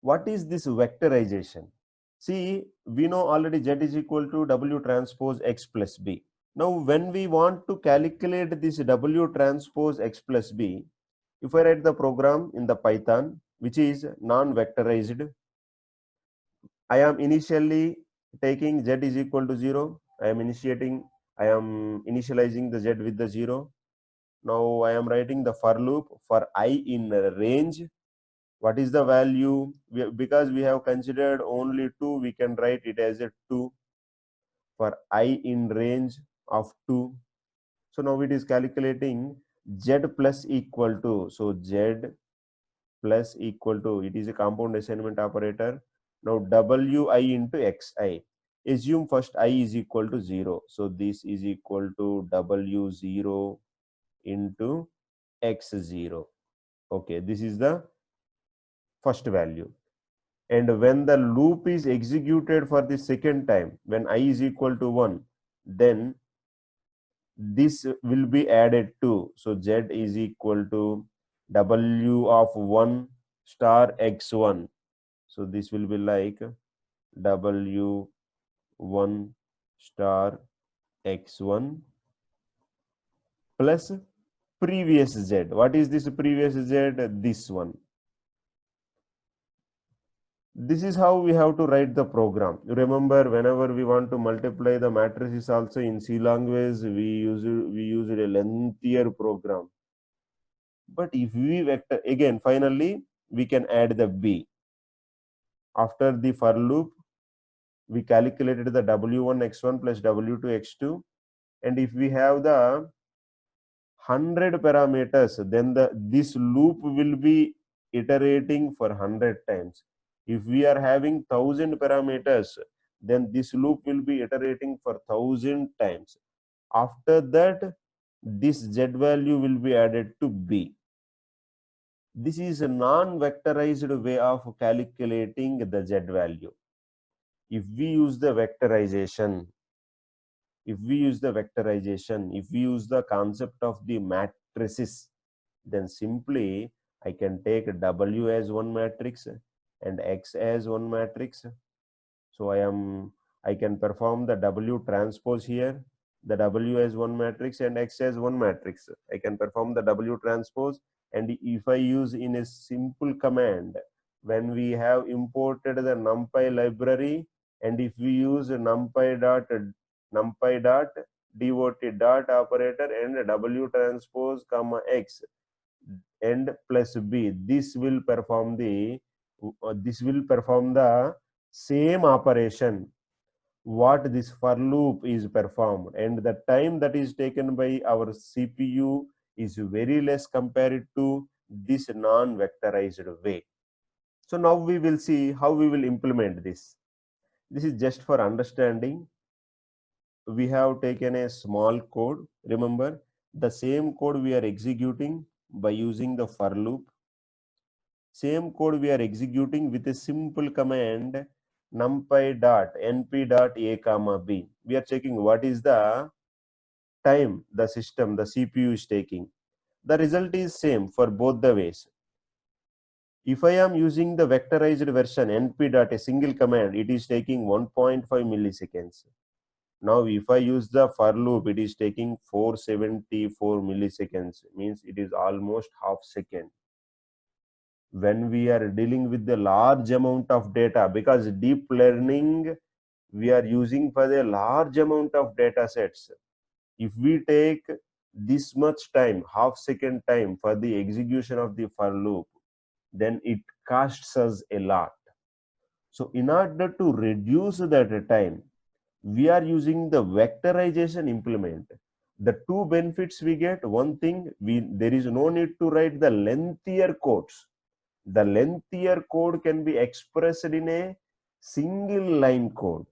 what is this vectorization? See, we know already Z is equal to W transpose X plus B. Now, when we want to calculate this W transpose X plus B, if I write the program in the Python, which is non-vectorized, I am initially taking Z is equal to 0. I am initializing the Z with the 0. Now I am writing the for loop for I in range. What is the value? Because we have considered only 2, we can write it as a 2 for I in range of 2. So now it is calculating Z plus equal to, so Z plus equal to, it is a compound assignment operator. Now Wi into Xi. Assume first I is equal to 0. So this is equal to W0 into X0. Okay, this is the first value. And when the loop is executed for the second time, when I is equal to 1, then this will be added to. So Z is equal to W of 1 star X1. So this will be like W1 star X1 plus previous Z. What is this previous Z? This one. This is how we have to write the program. Remember, whenever we want to multiply the matrices also in C language, we use a lengthier program. But if we vector again, finally we can add the B. After the for loop, we calculated the W1 X1 plus W2 X2, and if we have the 100 parameters, then this loop will be iterating for 100 times. If we are having 1000 parameters, then this loop will be iterating for 1000 times. After that, this Z value will be added to B. This is a non-vectorized way of calculating the Z value. If we use the vectorization, if we use the concept of the matrices, then simply I can take W as one matrix and X as one matrix. So I can perform the W transpose here, the W as one matrix and X as one matrix. I can perform the W transpose, and if I use in a simple command, when we have imported the NumPy library, and if we use NumPy dot dot dot operator and W transpose comma X and plus B, this will perform the same operation what this for loop is performed, and the time that is taken by our CPU is very less compared to this non-vectorized way. So now we will see how we will implement this. This is just for understanding. We have taken a small code. Remember, the same code we are executing by using the for loop. Same code we are executing with a simple command numpy dot np dot a comma b. We are checking what is the time the CPU is taking. The result is same for both the ways. If I am using the vectorized version np dot a single command, it is taking 1.5 milliseconds. Now if I use the for loop, it is taking 474 milliseconds, means it is almost half second. When we are dealing with the large amount of data, because deep learning we are using for the large amount of data sets, if we take this much time, half second time for the execution of the for loop, then it costs us a lot. So in order to reduce that time, we are using the vectorization implement. The two benefits we get: one thing, there is no need to write the lengthier codes. The lengthier code can be expressed in a single line code.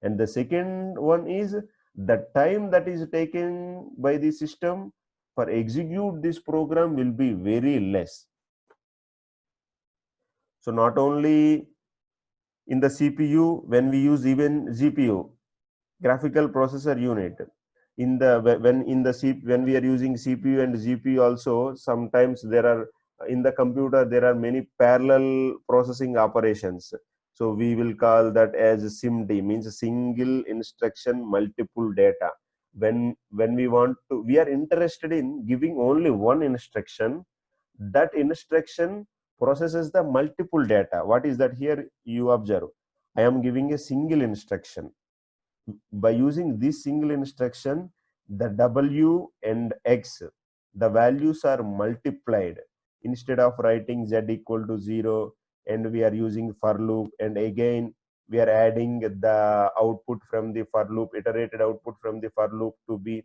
And the second one is the time that is taken by the system for execute this program will be very less. So not only in the CPU, when we use even GPU, graphical processor unit, when we are using CPU and GPU also, sometimes there are in the computer there are many parallel processing operations. So we will call that as SIMD, means single instruction multiple data. When we want to, we are interested in giving only one instruction. That instruction processes the multiple data. What is that? Here you observe, I am giving a single instruction. By using this single instruction, the W and X, the values are multiplied. Instead of writing Z equal to 0, and we are using for loop, and again we are adding the output from the for loop, iterated output from the for loop to be.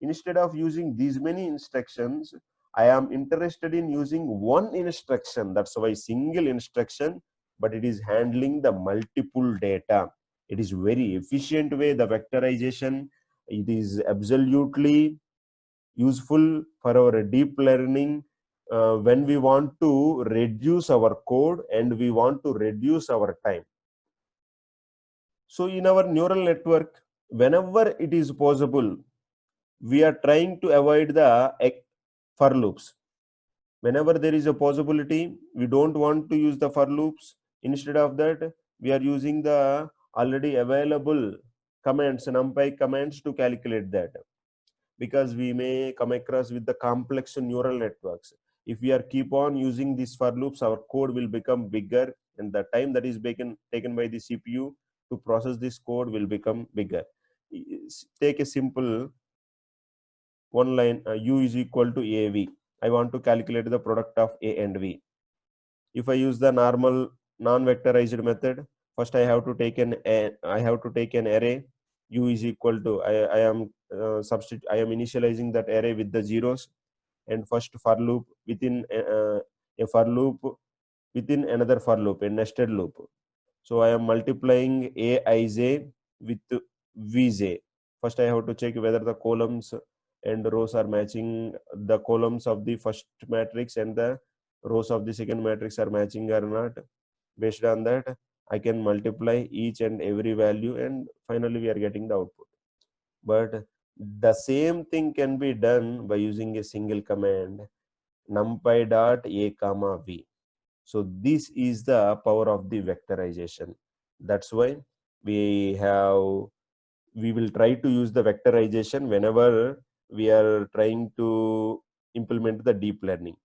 Instead of using these many instructions, I am interested in using one instruction. That's why single instruction, but it is handling the multiple data. It is very efficient way, the vectorization. It is absolutely useful for our deep learning when we want to reduce our code and we want to reduce our time. So in our neural network, whenever it is possible, we are trying to avoid the for loops. Whenever there is a possibility, we don't want to use the for loops. Instead of that, we are using the already available commands, NumPy commands, to calculate that, because we may come across with the complex neural networks. If we are keep on using these for loops, our code will become bigger, and the time that is taken by the CPU to process this code will become bigger. Take a simple one line, U is equal to AV. I want to calculate the product of A and V. If I use the normal non-vectorized method, first I have to take an array. U is equal to, I am initializing that array with the zeros, and first for loop within a for loop within another for loop, a nested loop. So I am multiplying Aij with Vj. First I have to check whether the columns and rows are matching. The columns of the first matrix and the rows of the second matrix are matching or not. Based on that, I can multiply each and every value, and finally we are getting the output. But the same thing can be done by using a single command, numpy dot a comma v. So this is the power of the vectorization. That's why we will try to use the vectorization whenever we are trying to implement the deep learning.